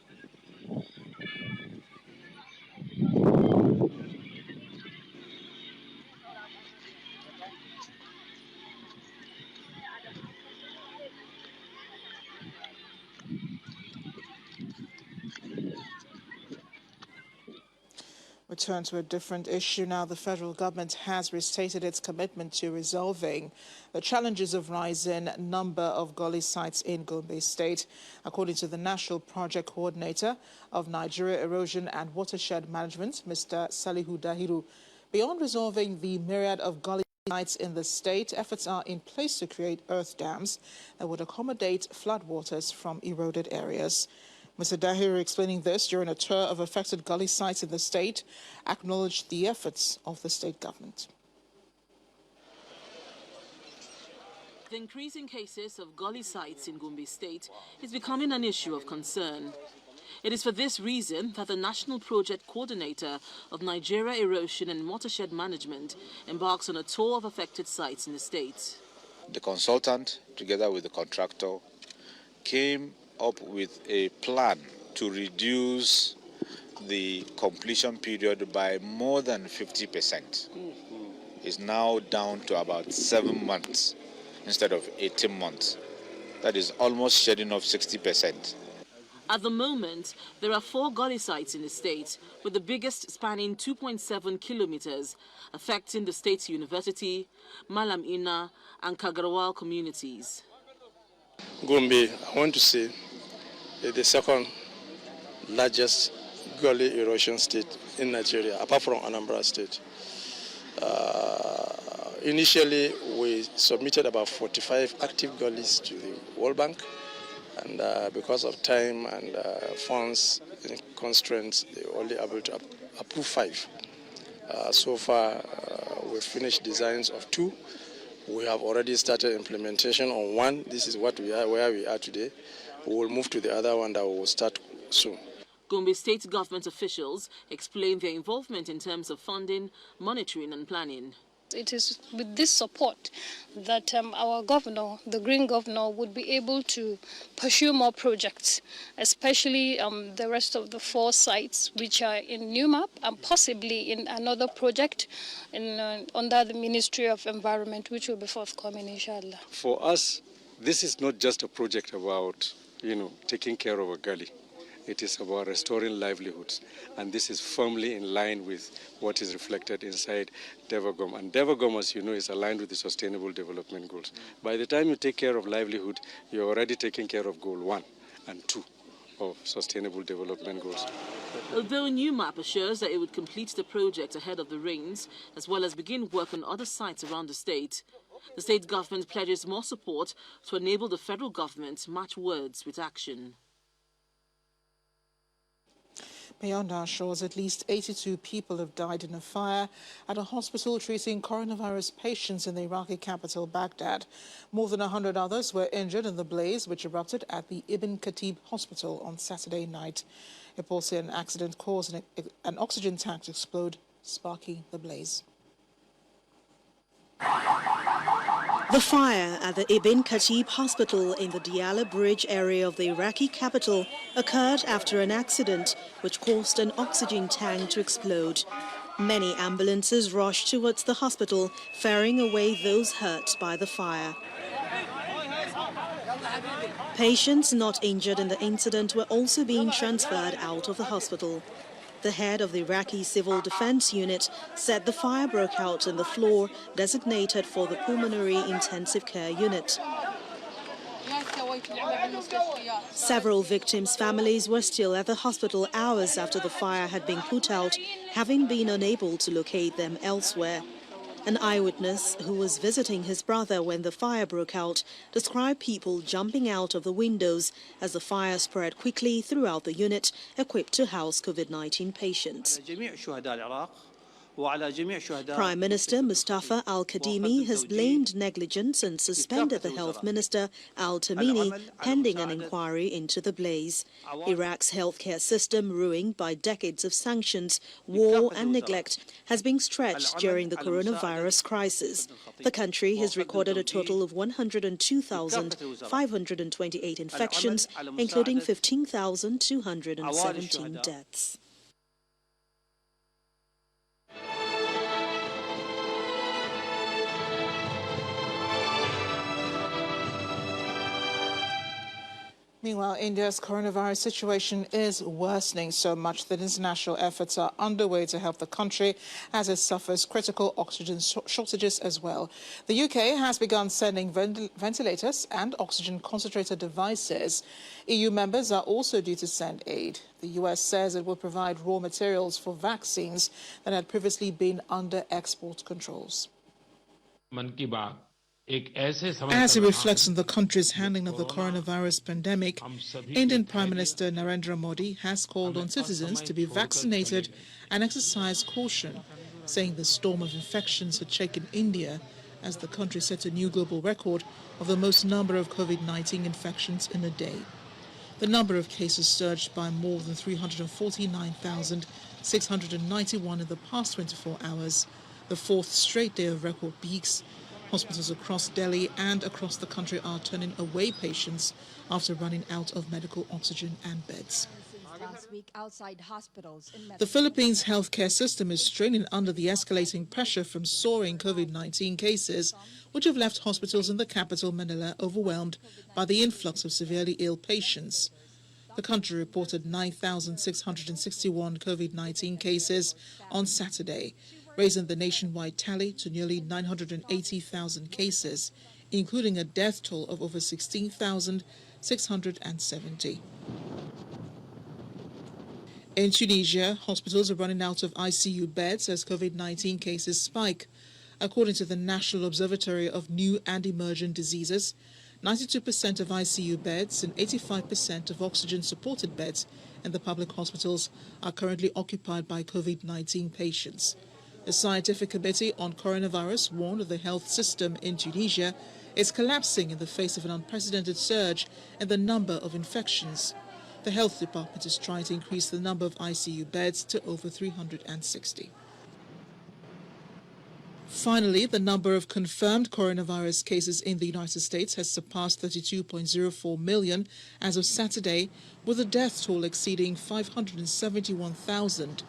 We turn to a different issue now. The federal government has restated its commitment to resolving the challenges of rising number of gully sites in Gombe State. According to the National Project Coordinator of Nigeria Erosion and Watershed Management, Mr. Salihu Dahiru, beyond resolving the myriad of gully sites in the state, efforts are in place to create earth dams that would accommodate floodwaters from eroded areas. Mr. Dahiru, explaining this during a tour of affected gully sites in the state, acknowledged the efforts of the state government. The increasing cases of gully sites in Gombe State is becoming an issue of concern. It is for this reason that the National Project Coordinator of Nigeria Erosion and Watershed Management embarks on a tour of affected sites in the state. The consultant, together with the contractor, came up with a plan to reduce the completion period by more than 50%. It's now down to about 7 months instead of 18 months. That is almost shedding off 60%. At the moment, there are 4 gully sites in the state, with the biggest spanning 2.7 kilometers, affecting the state's university, Malam Ina, and Kagarawal communities. Gombe, I want to say, is the second largest gully erosion state in Nigeria, apart from Anambra State. Initially, we submitted about 45 active gullies to the World Bank, and because of time and funds constraints, they were only able to approve 5. So far, we've finished designs of 2. We have already started implementation on 1. This is what we are, where we are today. We will move to the other one that will start soon. Gombe State government officials explain their involvement in terms of funding, monitoring and planning. It is with this support that our governor, the Green Governor, would be able to pursue more projects, especially the rest of the 4 sites which are in Newmap and possibly in another project under the Ministry of Environment, which will be forthcoming, inshallah. For us, this is not just a project about, taking care of a gully. It is about restoring livelihoods, and this is firmly in line with what is reflected inside Devagom. And Devagom, as you know, is aligned with the Sustainable Development Goals. By the time you take care of livelihood, you're already taking care of Goal 1 and 2 of Sustainable Development Goals. Although Newmap assures that it would complete the project ahead of the rains, as well as begin work on other sites around the state government pledges more support to enable the federal government to match words with action. Beyond our shores, at least 82 people have died in a fire at a hospital treating coronavirus patients in the Iraqi capital, Baghdad. More than 100 others were injured in the blaze, which erupted at the Ibn Khatib hospital on Saturday night. Reports say an accident caused an oxygen tank to explode, sparking the blaze. The fire at the Ibn Khatib hospital in the Diyala Bridge area of the Iraqi capital occurred after an accident which caused an oxygen tank to explode. Many ambulances rushed towards the hospital, ferrying away those hurt by the fire. Patients not injured in the incident were also being transferred out of the hospital. The head of the Iraqi Civil Defense Unit said the fire broke out in the floor designated for the Pulmonary Intensive Care Unit. Several victims' families were still at the hospital hours after the fire had been put out, having been unable to locate them elsewhere. An eyewitness who was visiting his brother when the fire broke out described people jumping out of the windows as the fire spread quickly throughout the unit equipped to house COVID-19 patients. Prime Minister Mustafa Al-Kadhimi has blamed negligence and suspended the Health Minister Al-Tamimi pending an inquiry into the blaze. Iraq's healthcare system, ruined by decades of sanctions, war and neglect, has been stretched during the coronavirus crisis. The country has recorded a total of 102,528 infections, including 15,217 deaths. Meanwhile, India's coronavirus situation is worsening so much that international efforts are underway to help the country as it suffers critical oxygen shortages as well. The UK has begun sending ventilators and oxygen concentrator devices. EU members are also due to send aid. The US says it will provide raw materials for vaccines that had previously been under export controls. As he reflects on the country's handling of the coronavirus pandemic, Indian Prime Minister Narendra Modi has called on citizens to be vaccinated and exercise caution, saying the storm of infections had shaken India as the country set a new global record of the most number of COVID-19 infections in a day. The number of cases surged by more than 349,691 in the past 24 hours, the fourth straight day of record peaks. Hospitals across Delhi and across the country are turning away patients after running out of medical oxygen and beds. Last week outside hospitals in The Philippines' healthcare system is straining under the escalating pressure from soaring COVID-19 cases, which have left hospitals in the capital, Manila, overwhelmed by the influx of severely ill patients. The country reported 9,661 COVID-19 cases on Saturday, raising the nationwide tally to nearly 980,000 cases, including a death toll of over 16,670. In Tunisia, hospitals are running out of ICU beds as COVID-19 cases spike. According to the National Observatory of New and Emerging Diseases, 92% of ICU beds and 85% of oxygen-supported beds in the public hospitals are currently occupied by COVID-19 patients. The Scientific Committee on Coronavirus warned that the health system in Tunisia is collapsing in the face of an unprecedented surge in the number of infections. The health department is trying to increase the number of ICU beds to over 360. Finally, the number of confirmed coronavirus cases in the United States has surpassed 32.04 million as of Saturday, with the death toll exceeding 571,000.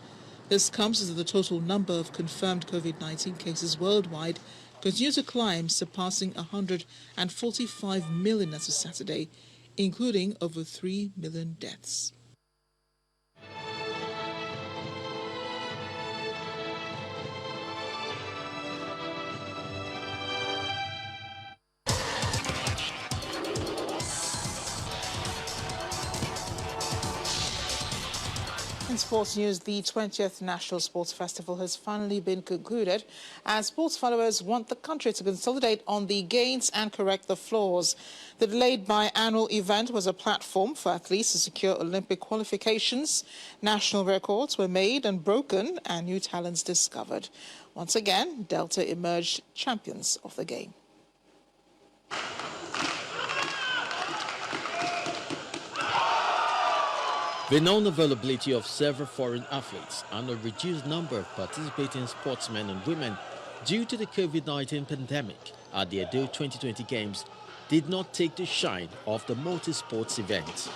This comes as the total number of confirmed COVID-19 cases worldwide continue to climb, surpassing 145 million as of Saturday, including over 3 million deaths. In sports news, the 20th National Sports Festival has finally been concluded, and sports followers want the country to consolidate on the gains and correct the flaws. The delayed biannual event was a platform for athletes to secure Olympic qualifications. National records were made and broken, and new talents discovered. Once again, Delta emerged champions of the game. The non-availability of several foreign athletes and a reduced number of participating sportsmen and women due to the COVID-19 pandemic at the Edo 2020 Games did not take the shine off the multi-sports event.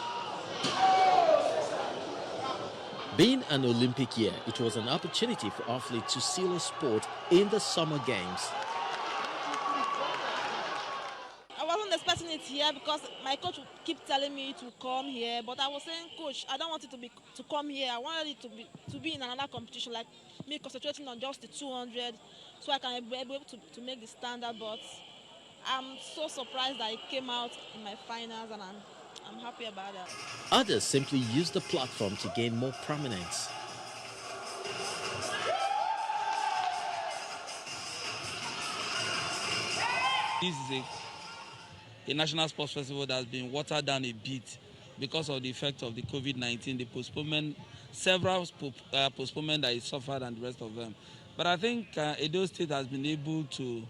Being an Olympic year, it was an opportunity for athletes to seal a sport in the Summer Games. I wasn't expecting it here because my coach would keep telling me to come here, but I was saying, Coach, I don't want it to come here. I wanted it to be in another competition, like me concentrating on just the 200, so I can be able to make the standard. But I'm so surprised that it came out in my finals, and I'm happy about that. Others simply used the platform to gain more prominence. This is a national sports festival that has been watered down a bit because of the effect of the COVID-19, the postponement, several postponement that it suffered and the rest of them. But I think Edo State has been able to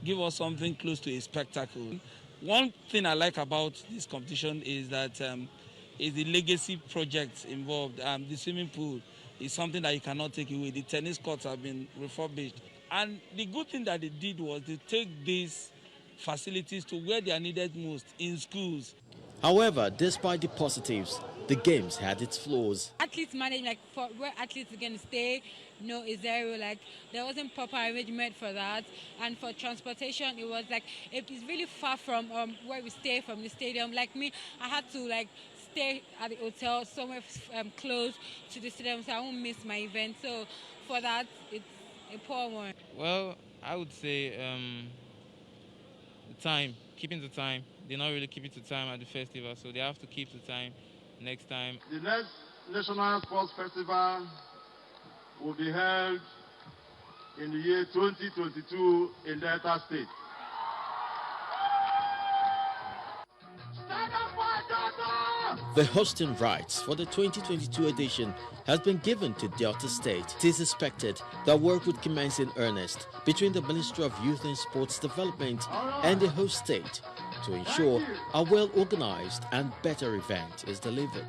give us something close to a spectacle. One thing I like about this competition is that is the legacy projects involved. The swimming pool is something that you cannot take away. The tennis courts have been refurbished. And the good thing that they did was to take these facilities to where they are needed most, in schools. However, despite the positives, the games had its flaws. Athletes manage, like, for where athletes are going to stay, no, is zero. Like, there wasn't proper arrangement for that. And for transportation, it was like, it is really far from where we stay, from the stadium. Like me, I had to, like, stay at the hotel somewhere close to the stadium so I won't miss my event. So for that, it's a poor one. Well, I would say time, keeping the time. They're not really keeping the time at the festival, so they have to keep the time next time. The next National Sports Festival will be held in the year 2022 in Delta State. The hosting rights for the 2022 edition has been given to Delta State. It is expected that work would commence in earnest between the Ministry of Youth and Sports Development and the host state to ensure a well-organized and better event is delivered.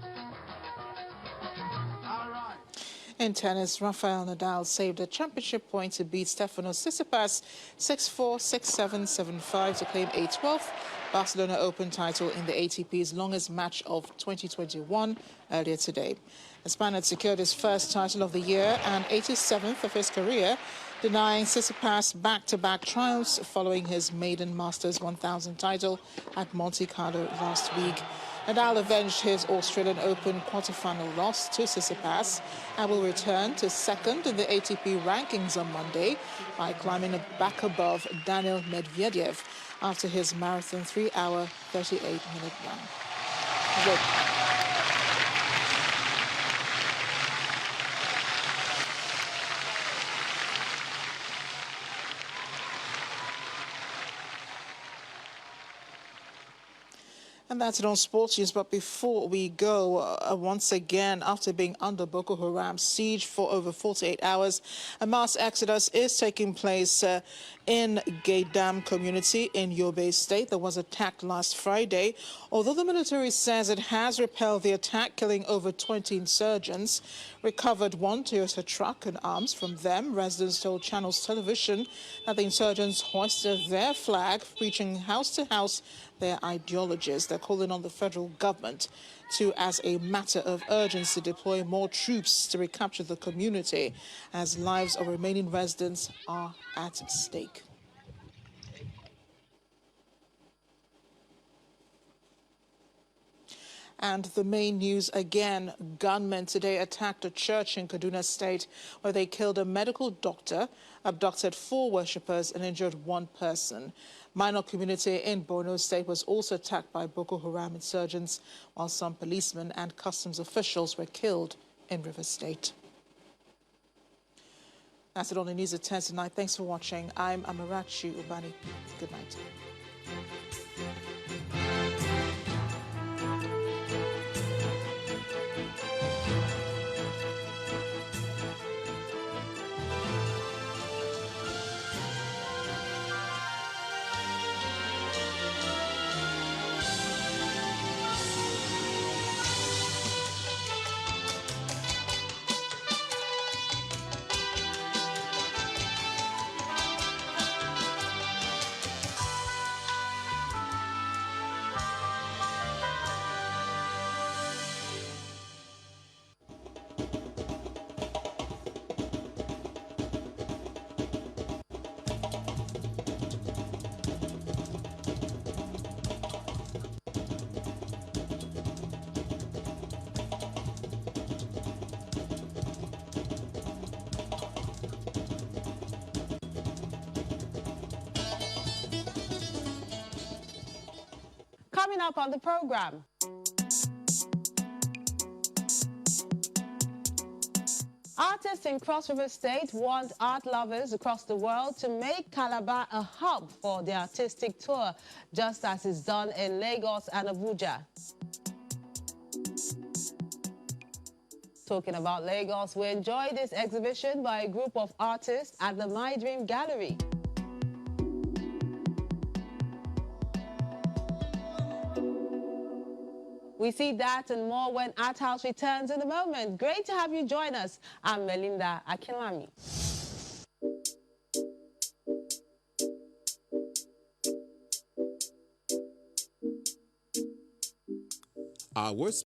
In tennis, Rafael Nadal saved a championship point to beat Stefanos Tsitsipas 6-4, 6-7, 7-5 to claim a 12th Barcelona Open title in the ATP's longest match of 2021 earlier today. The Spaniard secured his first title of the year and 87th of his career, denying Tsitsipas back-to-back triumphs following his maiden Masters 1000 title at Monte Carlo last week. Nadal avenged his Australian Open quarterfinal loss to Tsitsipas and will return to second in the ATP rankings on Monday by climbing back above Daniil Medvedev after his marathon 3-hour, 38-minute run. And that's it on sports news. But before we go, once again, after being under Boko Haram's siege for over 48 hours, a mass exodus is taking place in Gaydam community in Yobe State that was attacked last Friday. Although the military says it has repelled the attack, killing over 20 insurgents, recovered one Toyota truck and arms from them. Residents told Channels Television that the insurgents hoisted their flag, preaching house to house their ideologies. They're calling on the federal government to, as a matter of urgency, deploy more troops to recapture the community as lives of remaining residents are at stake. And the main news again, gunmen today attacked a church in Kaduna State where they killed a medical doctor, abducted 4 worshippers and injured 1 person. Minor community in Borno State was also attacked by Boko Haram insurgents, while some policemen and customs officials were killed in Rivers State. That's it on the news at 10 tonight. Thanks for watching. I'm Amarachi Ubani. Good night. Coming up on the program. Artists in Cross River State want art lovers across the world to make Calabar a hub for their artistic tour, just as is done in Lagos and Abuja. Talking about Lagos, we enjoyed this exhibition by a group of artists at the My Dream Gallery. We see that and more when Art House returns in a moment. Great to have you join us. I'm Melinda Akinlami. Our